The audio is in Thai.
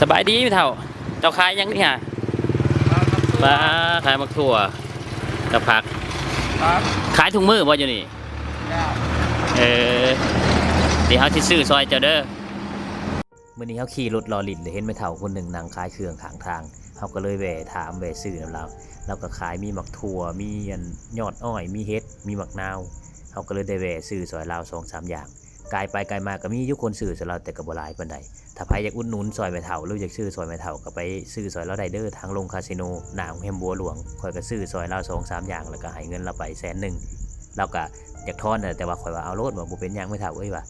สบายดีพี่เฒ่าเจ้าขายยังนี่ฮะปลาขายมักถั่วกับผักครับขายถุงมือบ่อยู่นี่เออเดี๋ยวเฮาสิซื้อซอยเจ้าเด้อมื้อนี้เฮาขี่รถลอลินเลยเห็นแม่เฒ่าคนหนึ่งนั่งขายเครื่องข้างทางเฮาก็เลยแวะถามแวะซื้อนำเราก็ขายมีมักถั่วมีอันยอดอ้อยมีเห็ดมีมักนาวเฮาก็เลยได้แวะซื้อซอยเรา2-3อย่างกายไปกายมาก็มีอยู่คนซื้อซอยเราแต่ก็บ่หลายปานใด ถ้าใครอยากอุดหนุนซอยแม่เฒ่าหรืออยากซื้อซอยแม่เฒ่าก็ไปซื้อซอยเราได้เด้อทางลงคาสิโนหน้าโรงแรมบัวหลวงข่อยก็ซื้อซอยเรา2-3อย่างแล้วก็ให้เงินเราไป100,000เราก็อยากทอนแต่ว่าข่อยว่าเอาโลดว่าบ่เป็นหยังแม่เฒ่าเอ้ยว่า